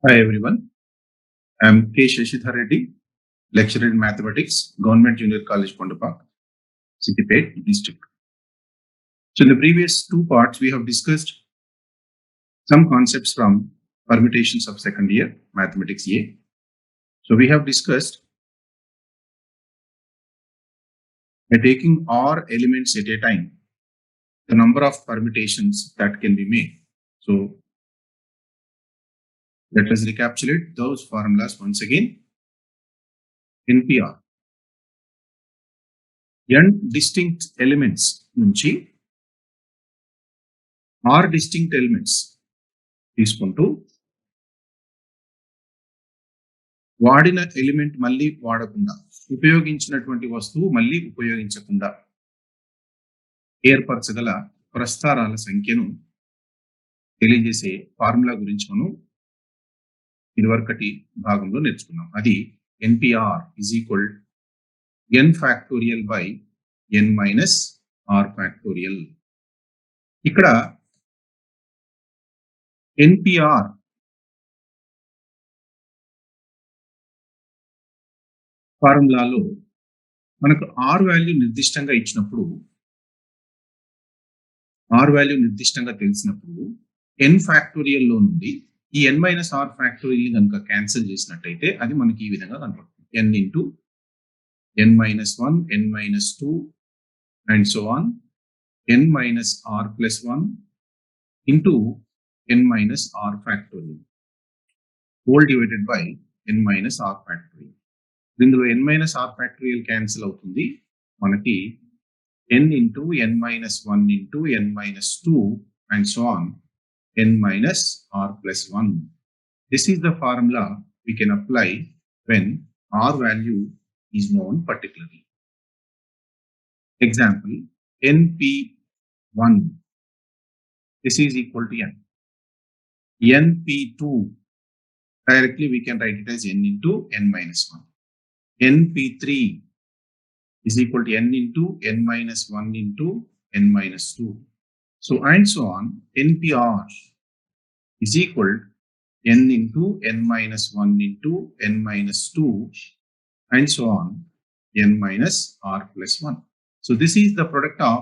Hi everyone, I am K. Shashidhar Reddy, lecturer in mathematics, Government Junior College, Pondapak, Siddipet district. So in the previous two parts, we have discussed some concepts from permutations of second year mathematics A. So we have discussed by taking R elements at a time, the number of permutations that can be made. So let us recapitulate those formulas once again. NPR. N distinct elements నుంచి R distinct elements తీసుకుంటూ వాడిన element మళ్ళీ వాడకుండా, ఉపయోగించినటువంటి వస్తువు మళ్ళీ ఉపయోగించకుండా ఏర్పరచగల ప్రస్తారాల సంఖ్యను తెలియజేసే ఫార్ములా గురించి మనం ఇదివరకటి భాగంలో నేర్చుకున్నాం. అది NPR is equal n factorial by n minus r factorial. ఇక్కడ NPR ఫార్ములాలో మనకు R వాల్యూ నిర్దిష్టంగా ఇచ్చినప్పుడు, R వాల్యూ నిర్దిష్టంగా తెలిసినప్పుడు n ఫ్యాక్టోరియల్ లో నుండి ఈ n మైనస్ r ఫ్యాక్టోరియల్ కనుక క్యాన్సిల్ చేసినట్టయితే అది మనకి ఈ విధంగా కనపడుతుంది. n into n minus 1, n minus 2 and so on, n minus r plus 1 into n minus r factorial whole divided by n minus r factorial. ఇందులో n minus r factorial cancel అవుతుంది. మనకి n into n minus 1 into n minus 2 and so on, n minus r plus 1. This is the formula we can apply when r value is known particularly. Example, NP1, this is equal to n. NP2, directly we can write it as n into n minus 1. NP3 is equal to n into n minus 1 into n minus 2. So and so on, NPR is equal to n into n minus 1 into n minus 2 and so on, n minus r plus 1. So this is the product of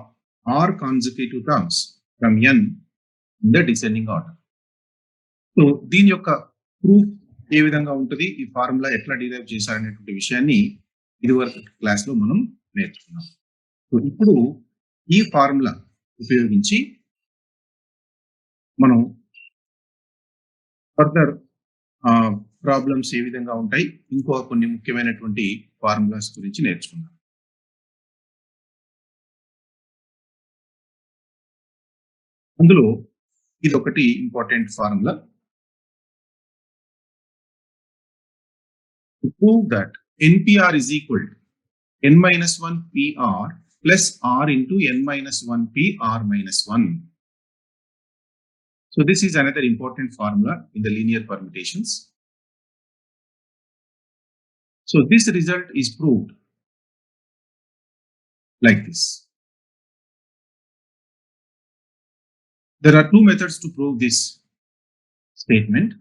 r consecutive terms from n in the descending order. So దీని యొక్క proof ఏ విధంగా ఉంటుంది, ఈ formula ఎట్లా derive చేశారనేటువంటి విషయాన్ని ఇదివరకు class లో మనం నేర్చుకున్నాం. సో ఇప్పుడు ఈ ఫార్ములా ఉపయోగించి మనం ఫర్దర్ ప్రాబ్లమ్స్ ఏ విధంగా ఉంటాయి, ఇంకో కొన్ని ముఖ్యమైనటువంటి ఫార్ములాస్ గురించి నేర్చుకుందాం. అందులో ఇది ఒకటి important formula. To prove that NPR is equal to n minus 1 PR plus R into n minus 1 PR minus 1. So this is another important formula in the linear permutations. So this result is proved like this. There are two methods to prove this statement.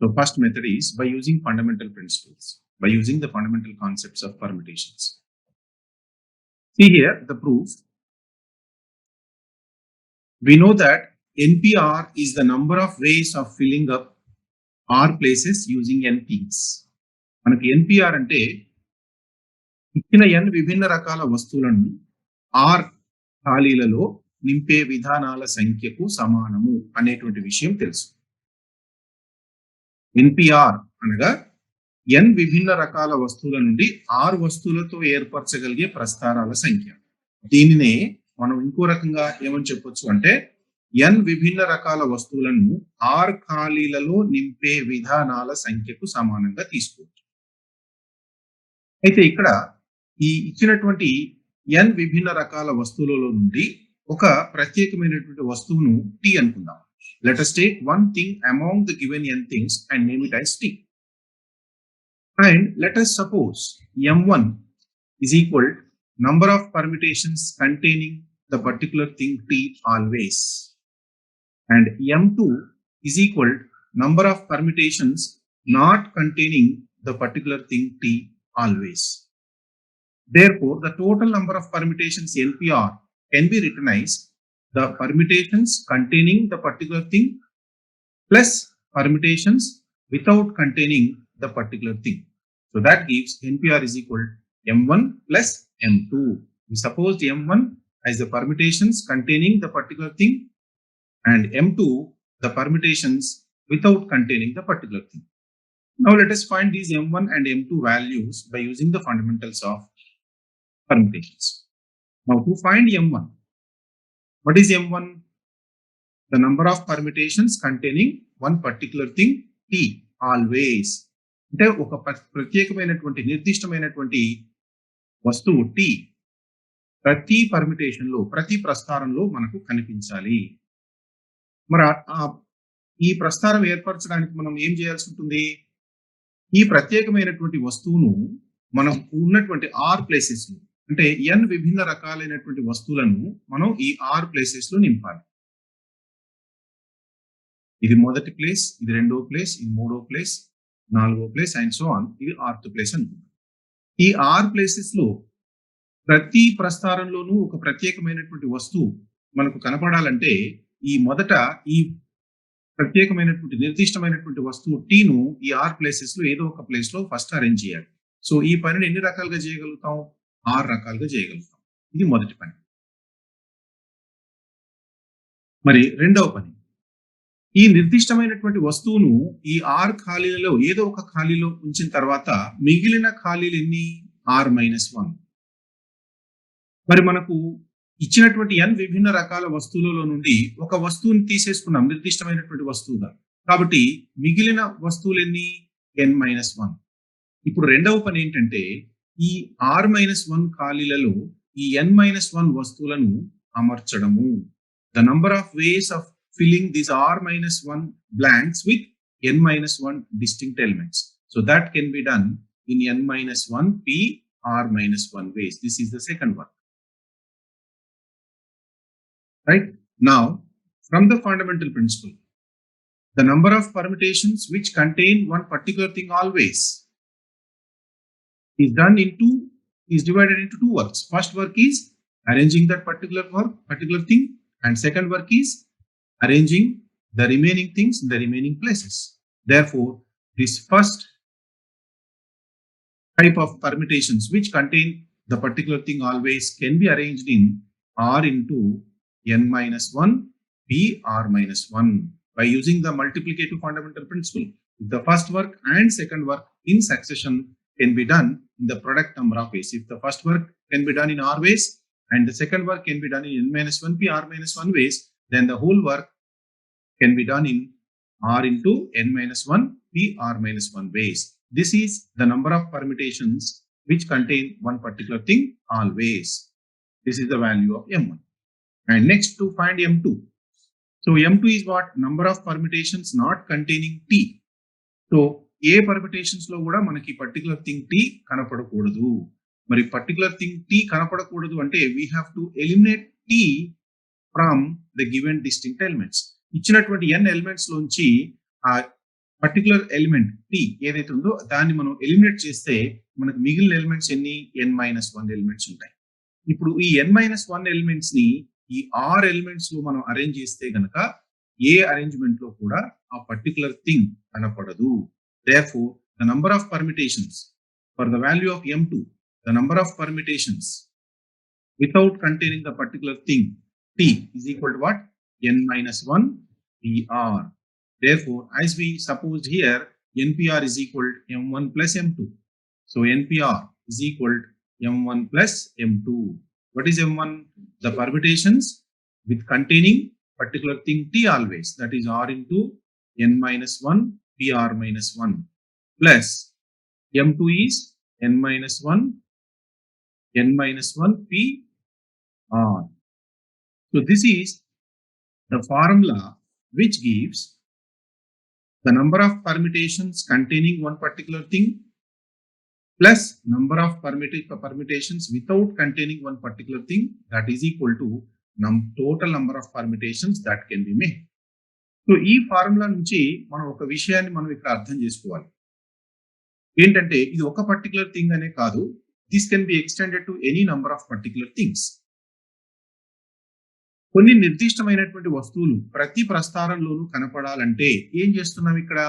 The first method is by using fundamental principles, by using the fundamental concepts of permutations. See here the proof. We know that NPR is the number of ways of filling up R places using n things. మనకి NPR అంటే ఇచ్చిన n విభిన్న రకాల వస్తువులను R ఖాళీలలో నింపే విధానాల సంఖ్యకు సమానము అనేటువంటి విషయం తెలుసు. NPR అనగా n విభిన్న రకాల వస్తువుల నుండి R వస్తువులతో ఏర్పరచగలిగే ప్రస్తారాల సంఖ్య. దీనినే మనం ఇంకో రకంగా ఏమని చెప్పొచ్చు అంటే n విభిన్న రకాల వస్తువులను R ఖాళీలలో నింపే విధానాల సంఖ్యకు సమానంగా తీసుకోవచ్చు. అయితే ఇక్కడ ఈ ఇచ్చినటువంటి n విభిన్న రకాల వస్తువులలో నుండి ఒక ప్రత్యేకమైనటువంటి వస్తువును T అనుకుందాం. Let us take one thing among the given n things and name it as T. And let us suppose M1 is equal to number of permutations containing the particular thing T always. And M2 is equal to number of permutations not containing the particular thing T always. Therefore, the total number of permutations NPR can be written as the permutations containing the particular thing plus permutations without containing the particular thing. So that gives NPR is equal to M1 plus M2. We supposed M1 as the permutations containing the particular thing and M2 the permutations without containing the particular thing. Now let us find these M1 and M2 values by using the fundamentals of permutations. Now to find M1, what is M1? The number of permutations containing one particular thing T always. అంటే ఒక ప్రత్యేకమైనటువంటి నిర్దిష్టమైనటువంటి వస్తువు T ప్రతి permutation లో ప్రతి ప్రస్తారంలో మనకు కనిపించాలి. మరి ఈ ప్రస్తారం ఏర్పరచడానికి మనం ఏం చేయాల్సి ఉంటుంది? ఈ ప్రత్యేకమైనటువంటి వస్తువును మనం ఉన్నటువంటి ఆర్ ప్లేసెస్ లో అంటే n విభిన్న రకాలైనటువంటి వస్తువులను మనం ఈ ఆర్ ప్లేసెస్ లో నింపాలి. ఇది మొదటి ప్లేస్, ఇది రెండో ప్లేస్, ఇది మూడో ప్లేస్, నాలుగో ప్లేస్ అండ్ సో ఆన్. ఇది ఆర్త్ ప్లేస్ అనుకుంటాం. ఈ ఆర్ ప్లేసెస్ లో ప్రతి ప్రస్తారంలోనూ ఒక ప్రత్యేకమైనటువంటి వస్తువు మనకు కనపడాలంటే ఈ మొదట ఈ ప్రత్యేకమైనటువంటి నిర్దిష్టమైనటువంటి వస్తువు టీను ఈ ఆర్ ప్లేసెస్ లో ఏదో ఒక ప్లేస్ లో ఫస్ట్ అరేంజ్ చేయాలి. సో ఈ పనిని ఎన్ని రకాలుగా చేయగలుగుతాం? 6 రకాలుగా చేయగలుగుతాం. ఇది మొదటి పని. మరి రెండవ పని, ఈ నిర్దిష్టమైనటువంటి వస్తువును ఈ ఆర్ ఖాళీలలో ఏదో ఒక ఖాళీలో ఉంచిన తర్వాత మిగిలిన ఖాళీలు ఎన్ని? R-1. మరి మనకు ఇచ్చినటువంటి n విభిన్న రకాల వస్తువులలో నుండి ఒక వస్తువుని తీసేసుకున్నాం నిర్దిష్టమైనటువంటి వస్తువుగా. కాబట్టి మిగిలిన వస్తువులు ఎన్ని? n-1. ఇప్పుడు రెండవ పని ఏంటంటే ఈ R-1 ఖాళీలలో ఈ n-1 వస్తువులను అమర్చడము. The number of ways of filling these R-1 blanks with n-1 distinct elements. So that can be done in n-1 p R-1 ways. This is the second one. Right? Now, from the fundamental principle, the number of permutations which contain one particular thing always is divided into two works. First work is arranging that particular thing, and second work is arranging the remaining things in the remaining places. Therefore, this first type of permutations which contain the particular thing always can be arranged in R into n-1 p R-1 by using the multiplicative fundamental principle. If the first work and second work in succession can be done in the product number of ways. If the first work can be done in R ways and the second work can be done in n-1 p R-1 ways, then the whole work can be done in R into n-1 p R-1 ways. This is the number of permutations which contain one particular thing always. This is the value of M1. And next to find M2. So M2 is what? Number of permutations not containing T. So A permutations లో కూడా మనకి particular thing t కనపడకూడదు. మరి particular thing t కనపడకూడదు అంటే we have to eliminate t from the given distinct elements. ఇచ్చినటువంటి n elements లోంచి ఆ particular element tea ఏదైతే ఉందో దాన్ని మనం ఎలిమినేట్ చేస్తే మనకు మిగిలిన ఎలిమెంట్స్ ఎన్ని? n-1 ఎలిమెంట్స్ ఉంటాయి. ఇప్పుడు ఈ n-1 ఎలిమెంట్స్ ని ఈ ఆర్ ఎలిమెంట్స్ లో మనం అరేంజ్ చేస్తే గనక ఏ అరేంజ్మెంట్ లో కూడా ఆ పర్టికులర్ థింగ్ కనపడదు. Therefore, the number of permutations for the value of M2, the number of permutations without containing the particular thing T is equal to what? n-1 PR. Therefore, as we supposed here, NPR is equal to M1 plus M2. So NPR is equal to M1 plus M2. What is M1? The permutations with containing particular thing T always, that is R into n-1 p R-1 plus M2 is n-1 p R. So this is the formula which gives the number of permutations containing one particular thing plus number of permutations without containing one particular thing, that is equal to total number of permutations that can be made. So ఈ formula నుంచి మనం ఒక విషయాన్ని మనం ఇక్కడ అర్థం చేసుకోవాలి. ఏంటంటే ఇది ఒక పర్టిక్యులర్ థింగ్ అనే కాదు. This can be extended to any number of particular things. కొన్ని నిర్దిష్టమైనటువంటి వస్తువులు ప్రతి ప్రస్తారంలోనూ కనపడాలంటే ఏం చేస్తున్నాం ఇక్కడ?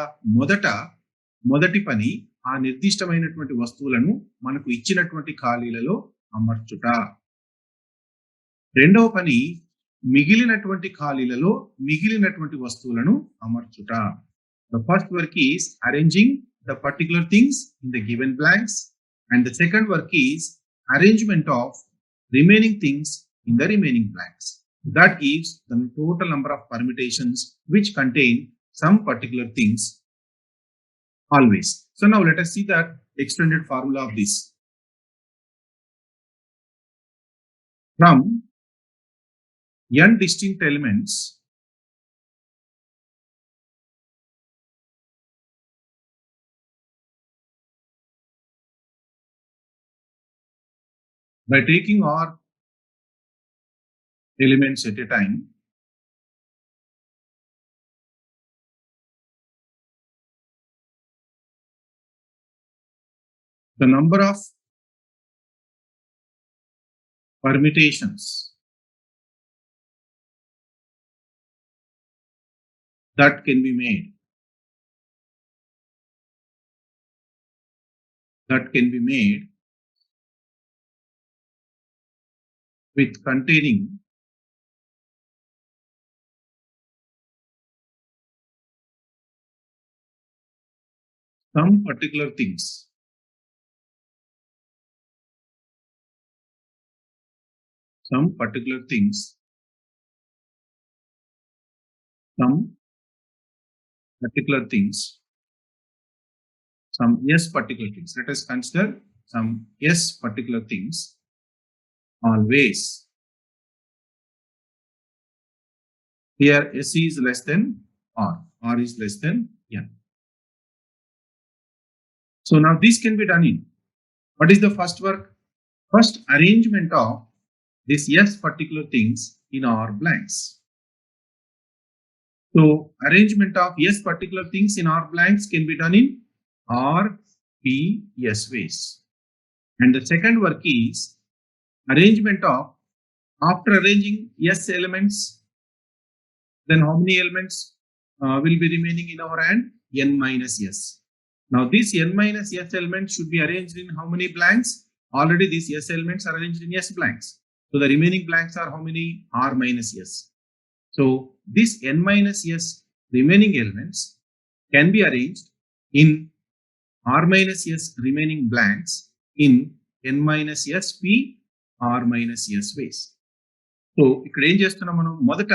మొదటి పని ఆ నిర్దిష్టమైనటువంటి వస్తువులను మనకు ఇచ్చినటువంటి ఖాళీలలో అమర్చుట. రెండవ పని మిగిలినటువంటి ఖాళీలలో మిగిలినటువంటి వస్తువులను అమర్చుట. The first work is arranging the particular things in the given blanks, and the second work is arrangement of remaining things in the remaining blanks. That gives the total number of permutations which contain some particular things always. So now let us see the extended formula of this. From n distinct elements, by taking r elements at a time, the number of permutations that can be made with containing some particular things. Some particular things. Some particular things. Some yes particular things. Let us consider some yes particular things always. Here S is less than R. R is less than N. So now this can be done in. What is the first work? First arrangement of this yes particular things in R blanks. So arrangement of yes particular things in R blanks can be done in R, P, S ways. And the second work is arrangement of, after arranging S elements, then how many elements will be remaining in our hand? N minus S. Now this N minus S elements should be arranged in how many blanks? Already these S elements are arranged in S blanks. So the remaining blanks are how many? R minus S. So this N minus S remaining elements can be arranged in R minus S remaining blanks in N minus S P R minus S ways. So ఇక్కడ ఏం చేస్తున్నాం మనం? మొదట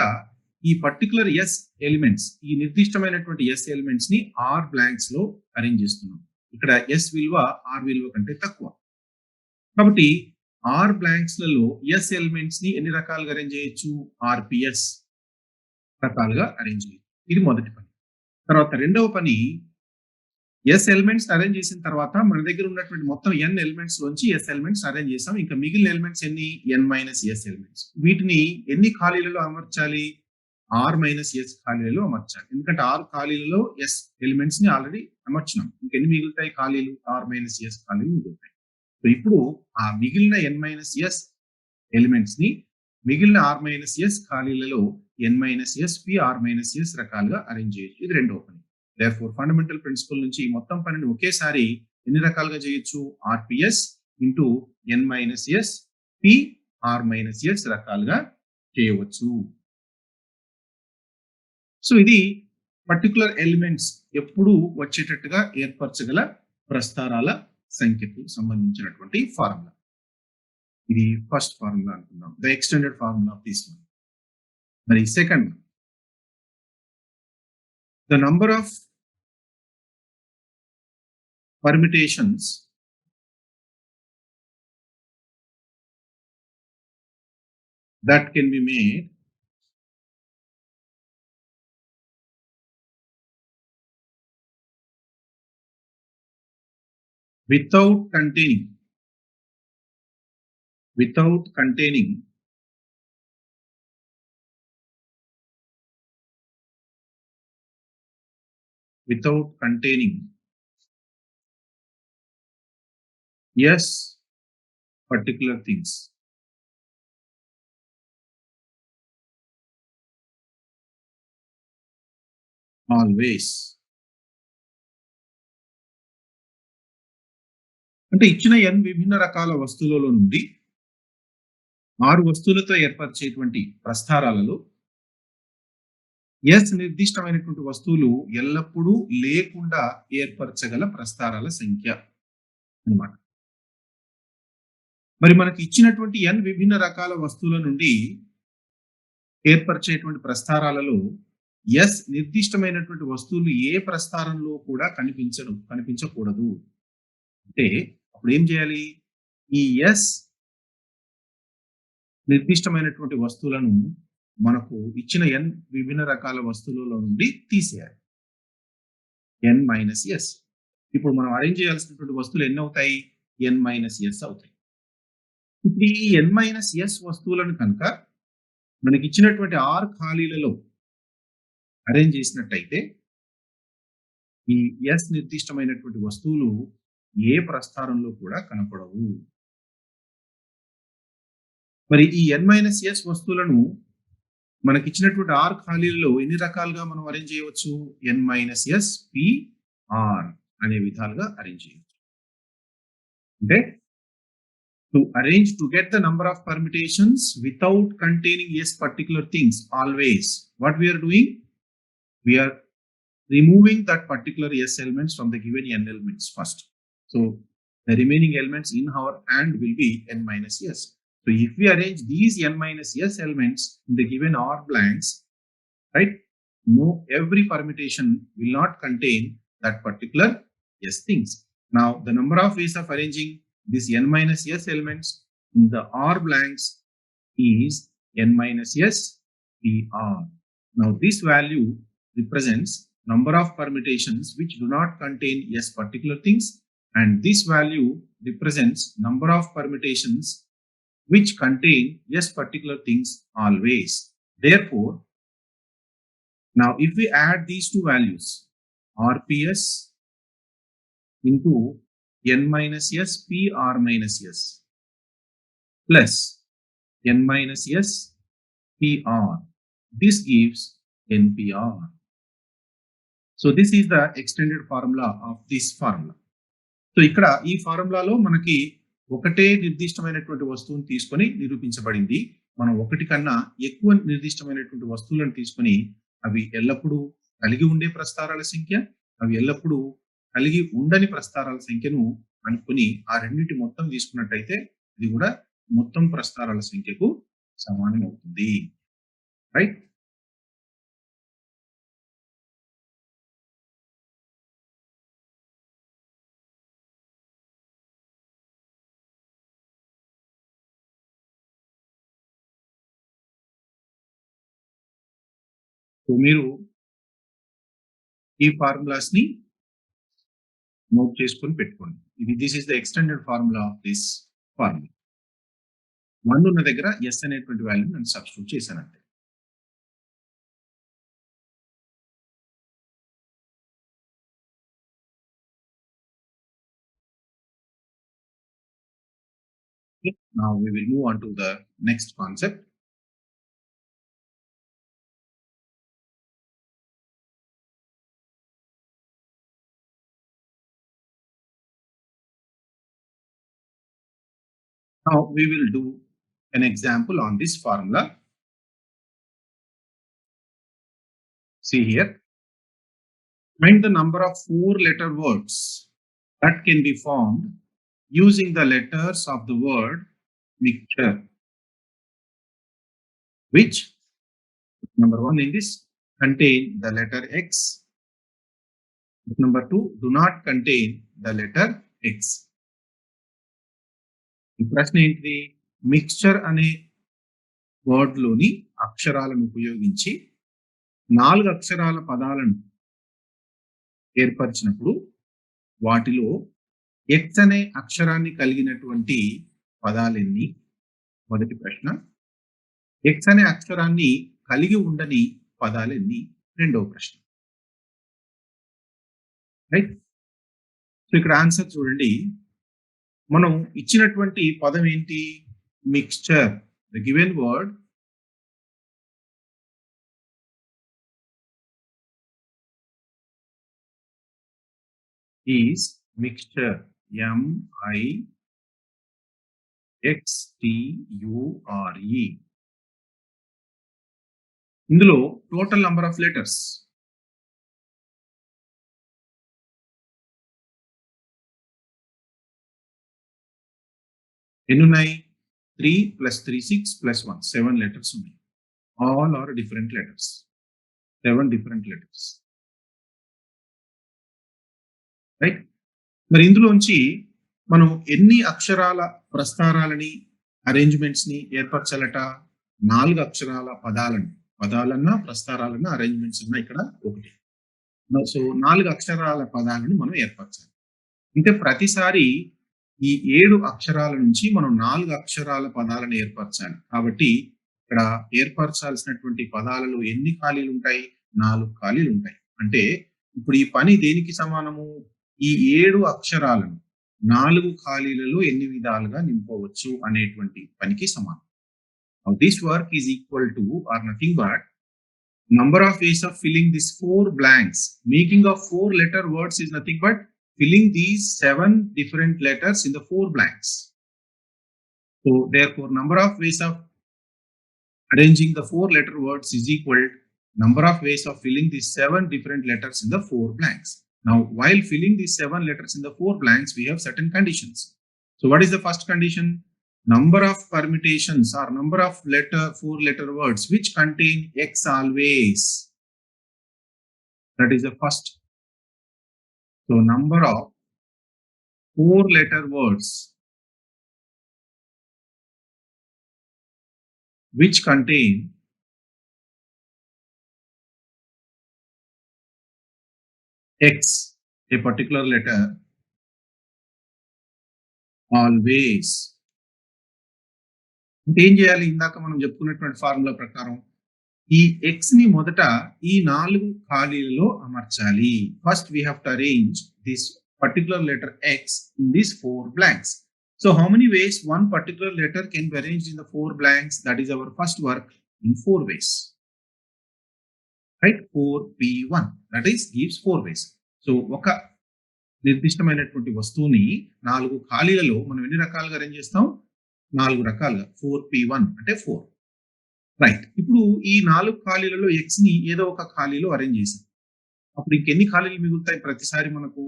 ఈ particular yes elements, ఈ నిర్దిష్టమైనటువంటి yes elements ని are blanks లో అరేంజ్ చేస్తున్నాం. ఇక్కడ ఎస్ విలువ ఆర్ విలువ కంటే తక్కువ కాబట్టి ఆర్ బ్లాంక్స్ లలో ఎస్ ఎలిమెంట్స్ ని ఎన్ని రకాలుగా అరేంజ్ చేయొచ్చు? ఆర్పిఎస్ రకాలుగా అరేంజ్ చేయొచ్చు. ఇది మొదటి పని. తర్వాత రెండవ పని, ఎస్ ఎలిమెంట్స్ అరేంజ్ చేసిన తర్వాత మన దగ్గర ఉన్నటువంటి మొత్తం ఎన్ ఎలిమెంట్స్ లోంచి ఎస్ ఎలిమెంట్స్ అరేంజ్ చేసాం. ఇంకా మిగిలిన ఎలిమెంట్స్ ఎన్ని? ఎన్ మైనస్ ఎస్ ఎలిమెంట్స్. వీటిని ఎన్ని ఖాళీలలో అమర్చాలి? ఆర్ మైనస్ ఎస్ ఖాళీలలో అమర్చాలి. ఎందుకంటే ఆర్ ఖాళీలలో ఎస్ ఎలిమెంట్స్ ని ఆల్రెడీ అమర్చినాం. ఇంకెన్ని మిగులుతాయి ఖాళీలు? ఆర్ మైనస్ ఎస్ ఖాళీలు మిగులుతాయి. సో ఇప్పుడు ఆ మిగిలిన ఎన్ మైనస్ ఎస్ ఎలిమెంట్స్ ని మిగిలిన ఆర్ మైనస్ ఎస్ ఖాళీలలో N minus S P R minus yes రకాలుగా అరేంజ్ చేయొచ్చు. ఇది రెండవ పని. therefore ఫండమెంటల్ ప్రిన్సిపల్ నుంచి ఈ మొత్తం పనిని ఒకేసారి ఎన్ని రకాలుగా చేయొచ్చు? R p s into n minus S P R minus yes రకాలుగా చేయవచ్చు. సో ఇది పర్టికులర్ ఎలిమెంట్స్ ఎప్పుడు వచ్చేటట్టుగా ఏర్పరచగల ప్రస్తారాల సంఖ్యకు సంబంధించినటువంటి ఫార్ములా. ఇది ఫస్ట్ ఫార్ములా అనుకుందాం, the extended formula of this one. మరి second, the number of permutations that can be made without containing without containing yes particular things. Always. అంటే ఇచ్చిన n విభిన్న రకాల వస్తువులలో నుండి 6 వస్తువులతో ఏర్పరిచేటువంటి ప్రస్థారాలలో S నిర్దిష్టమైనటువంటి వస్తువులు ఎల్లప్పుడూ లేకుండా ఏర్పరచగల ప్రస్థారాల సంఖ్య అన్నమాట. మరి మనకి ఇచ్చినటువంటి n విభిన్న రకాల వస్తువుల నుండి ఏర్పరిచేటువంటి ప్రస్థారాలలో S నిర్దిష్టమైనటువంటి వస్తువులు ఏ ప్రస్థారంలో కూడా కనిపించకూడదు. అంటే అప్పుడు ఏం చేయాలి? ఈ S నిర్దిష్టమైనటువంటి వస్తువులను మనకు ఇచ్చిన n విభిన్న రకాల వస్తువులలో నుండి తీసేయాలి. n minus yes. ఇప్పుడు మనం అరేంజ్ చేయాల్సినటువంటి వస్తువులు ఎన్ని అవుతాయి? n మైనస్ ఎస్ అవుతాయి. ఇప్పుడు ఈ n మైనస్ ఎస్ వస్తువులను కనుక మనకి ఇచ్చినటువంటి 6 ఖాళీలలో అరేంజ్ చేసినట్టయితే ఈ S నిర్దిష్టమైనటువంటి వస్తువులు ఏ ప్రస్థానంలో కూడా కనపడవు. మరి ఈ n మైనస్ ఎస్ వస్తువులను మనకి ఇచ్చినటువంటి 6 ఖాళీలలో ఎన్ని రకాలుగా మనం అరేంజ్ చేయవచ్చు? n minus S P r అనే విధాలుగా అరేంజ్ చేయవచ్చు. అంటే to arrange to get the number of permutations without containing yes particular things always, what we are doing? We are removing that particular yes elements from the given n elements first. So the remaining elements in our and will be n minus s. So if we arrange these n minus s elements in the given R blanks, right? No, every permutation will not contain that particular s things. Now the number of ways of arranging these n minus s elements in the R blanks is n minus s pr. Now this value represents number of permutations which do not contain yes particular things, and this value represents number of permutations which contain yes particular things always. Therefore, now if we add these two values, rps into n minus s pr minus s plus n minus s pr, this gives npr. So this is the extended formula of this formula. So ఇక్కడ ఈ ఫార్ములాలో మనకి ఒకటే నిర్దిష్టమైనటువంటి వస్తువును తీసుకొని నిరూపించబడింది. మనం ఒకటి కన్నా ఎక్కువ నిర్దిష్టమైనటువంటి వస్తువులను తీసుకొని అవి ఎల్లప్పుడూ కలిగి ఉండే ప్రస్థారాల సంఖ్య, అవి ఎల్లప్పుడూ కలిగి ఉండని ప్రస్థారాల సంఖ్యను అనుకుని ఆ రెండింటి మొత్తం తీసుకున్నట్టయితే ఇది కూడా మొత్తం ప్రస్థారాల సంఖ్యకు సమానం అవుతుంది. రైట్? సో మీరు ఈ ఫార్ములాస్ ని నోట్ చేసుకొని పెట్టుకోండి. ఇది this is the extended formula of this formula. 1 ఉన్న దగ్గర ఎస్ అనేటువంటి వాల్యూ నేను సబ్స్టిట్యూట్ చేశానంటే. Now we will move on to the next concept. Now we will do an example on this formula. See here, find the number of 4-letter words that can be formed using the letters of the word mixture, which number 1 in this contain the letter X, number 2 do not contain the letter X. ఈ ప్రశ్న ఏంటిది? Mixture అనే word లోని అక్షరాలను ఉపయోగించి 4 అక్షరాల పదాలను ఏర్పరిచినప్పుడు వాటిలో X అనే అక్షరాన్ని కలిగినటువంటి పదాలెన్ని? మొదటి ప్రశ్న. X అనే అక్షరాన్ని కలిగి ఉండని పదాలెన్ని? రెండవ ప్రశ్న. రైట్. సో ఇక్కడ ఆన్సర్ చూడండి. మనం ఇచ్చినటువంటి పదం ఏంటి? Mixture. The given word is mixture. MIXTURE. ఇందులో టోటల్ నంబర్ ఆఫ్ లెటర్స్ ఎన్ని ఉన్నాయి? 3 + 3 6 + 1 7 లెటర్స్ ఉన్నాయి. All are different letters. 7 different letters. Right. మరి ఇందులోంచి మనం ఎన్ని అక్షరాల ప్రస్తారాలని అరేంజ్మెంట్స్ ని ఏర్పరచాలట? 4 అక్షరాల పదాలన్నా ప్రస్తారాలన్నా అరేంజ్మెంట్స్ అన్నా ఇక్కడ ఒకటి. సో 4 అక్షరాల పదాలను మనం ఏర్పరచాలి. అంటే ప్రతిసారి ఈ 7 అక్షరాల నుంచి మనం 4 అక్షరాల పదాలను ఏర్పరచాలి. కాబట్టి ఇక్కడ ఏర్పరచాల్సినటువంటి పదాలలో ఎన్ని ఖాళీలు ఉంటాయి? 4 ఖాళీలు ఉంటాయి. అంటే ఇప్పుడు ఈ పని దేనికి సమానము? ఈ 7 అక్షరాలను 4 ఖాళీలలో ఎన్ని విధాలుగా నింపవచ్చు అనేటువంటి పనికి సమానం. Now this work is equal to or nothing but number of ways of filling these 4 blanks. Making of 4 letter words is nothing but filling these 7 different letters in the 4 blanks. So therefore number of ways of arranging the 4 letter words is equal number of ways of filling these 7 different letters in the 4 blanks. Now while filling these 7 letters in the 4 blanks, we have certain conditions. So what is the first condition? Number of permutations or number of 4 letter words which contain X always. That is the first. So number of 4 letter words which contain X, a particular letter, always. అంటే ఏం చేయాలి? ఇందాక మనం చెప్పుకున్నటువంటి formula ప్రకారం ఈ X ని మొదట ఈ 4 ఖాళీలలో అమర్చాలి. First we have to arrange this particular letter X in these 4 blanks. So how many ways one particular letter can be arranged in the 4 blanks? That is our first work in 4 ways. Right? 4p1. That is gives 4 ways. So ఒక నిర్దిష్టమైనటువంటి వస్తువుని 4 ఖాళీలలో మనం ఎన్ని రకాలుగా arrange చేస్తాం? 4 రకాలుగా. 4p1 అంటే 4. Right. ఇప్పుడు ఈ 4 ఖాళీలలో ఎక్స్ ని ఏదో ఒక ఖాళీలో అరేంజ్ చేసాం. అప్పుడు ఇంకెన్ని ఖాళీలు మిగులుతాయి? ప్రతిసారి మనకు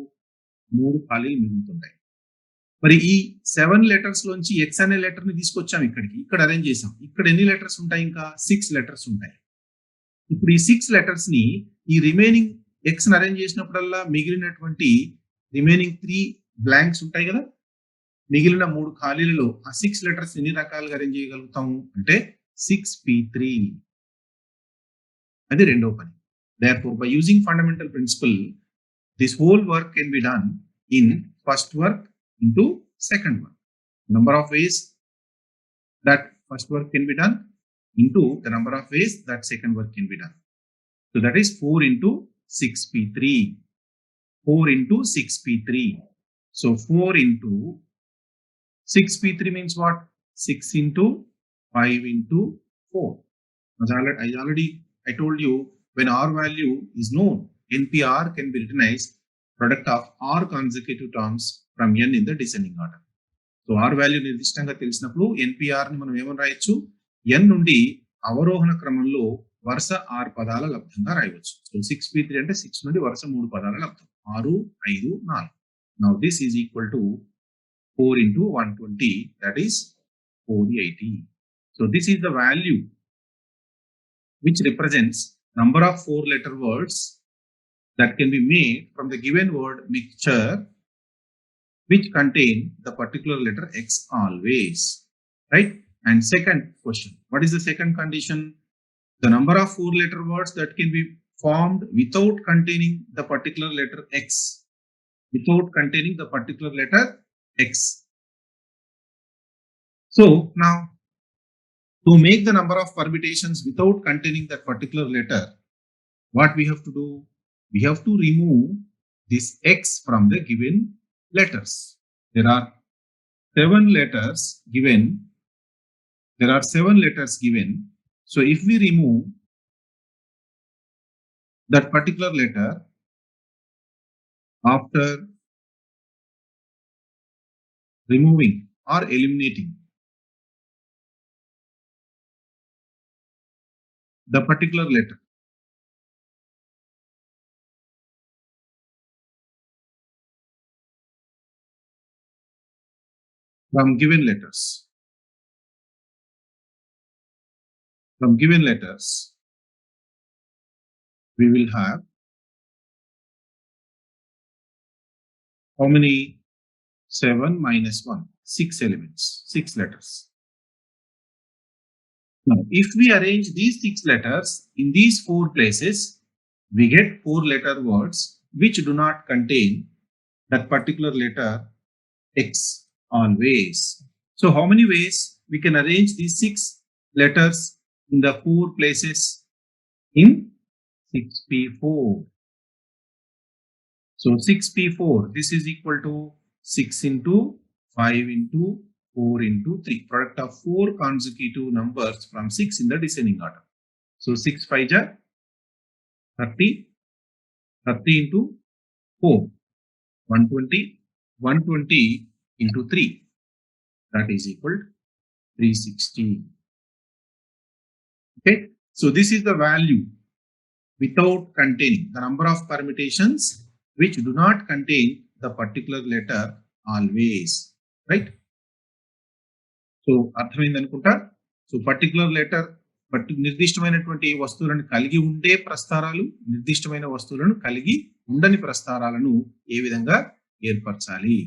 3 ఖాళీలు మిగులుతుంటాయి. మరి ఈ 7 లెటర్స్ లోంచి ఎక్స్ అనే లెటర్ ని తీసుకొచ్చాం ఇక్కడికి. ఇక్కడ అరేంజ్ చేసాం. ఇక్కడ ఎన్ని లెటర్స్ ఉంటాయి? ఇంకా 6 లెటర్స్ ఉంటాయి. ఇప్పుడు ఈ 6 లెటర్స్ ని ఈ రిమైనింగ్ ఎక్స్ ని అరేంజ్ చేసినప్పుడల్లా మిగిలినటువంటి రిమైనింగ్ 3 బ్లాంక్స్ ఉంటాయి కదా. మిగిలిన 3 ఖాళీలలో ఆ 6 లెటర్స్ ఎన్ని రకాలుగా అరేంజ్ చేయగలుగుతాము అంటే 6p3. అది రెండో పని. Therefore, by using fundamental principle, this whole work can be done in first work into second work. Number of ways that first work can be done into the number of ways that second work can be done. So that is 4 into 6p3. 4 into 6p3. So 4 into 6p3 means what? 6 into 5 into 4. As I told you, when R value is known, NPR can be written as product of R consecutive terms from n in the descending order. So R value నిర్దిష్టంగా తెలిసినప్పుడు NPR ని మనం ఏమని రాయొచ్చు? n నుండి అవరోహణ క్రమంలో వరుస 6 పదాల లబ్ధంగా రాయవచ్చు. సో 6p3 అంటే 6 నుండి వరుస 3 పదాల లబ్ధం. 6, 5, 4. Now this is equal to 4 into 120, that is 480. So this is the value which represents number of 4 letter words that can be made from the given word mixture which contain the particular letter X always. Right? And second question, what is the second condition? The number of 4 letter words that can be formed without containing the particular letter X. Without containing the particular letter X. So now, to make the number of permutations without containing that particular letter, what we have to do? We have to remove this x from the given letters. There are 7 letters given. There are 7 letters given. So if we remove that particular letter after removing or eliminating the particular letter from given letters, we will have how many? 7 minus 1, 6 elements, 6 letters. Now, if we arrange these 6 letters in these 4 places, we get 4 letter words which do not contain that particular letter X always. So, how many ways we can arrange these 6 letters in the 4 places in 6p4? So, 6p4, this is equal to 6 into 5 into 4 into 3. Product of 4 consecutive numbers from 6 in the descending order. So 6 5 ja 30, 30 into 4, 120, 120 into 3. That is equal to 360. Okay. So this is the value without containing the number of permutations which do not contain the particular letter always, right? So అర్థమైంది అనుకుంటా. So particular letter నిర్దిష్టమైనటువంటి వస్తువులను కలిగి ఉండే ప్రస్తారాలు, నిర్దిష్టమైన వస్తువులను కలిగి ఉండని ప్రస్తారాలను ఏ విధంగా ఏర్పరచాలి.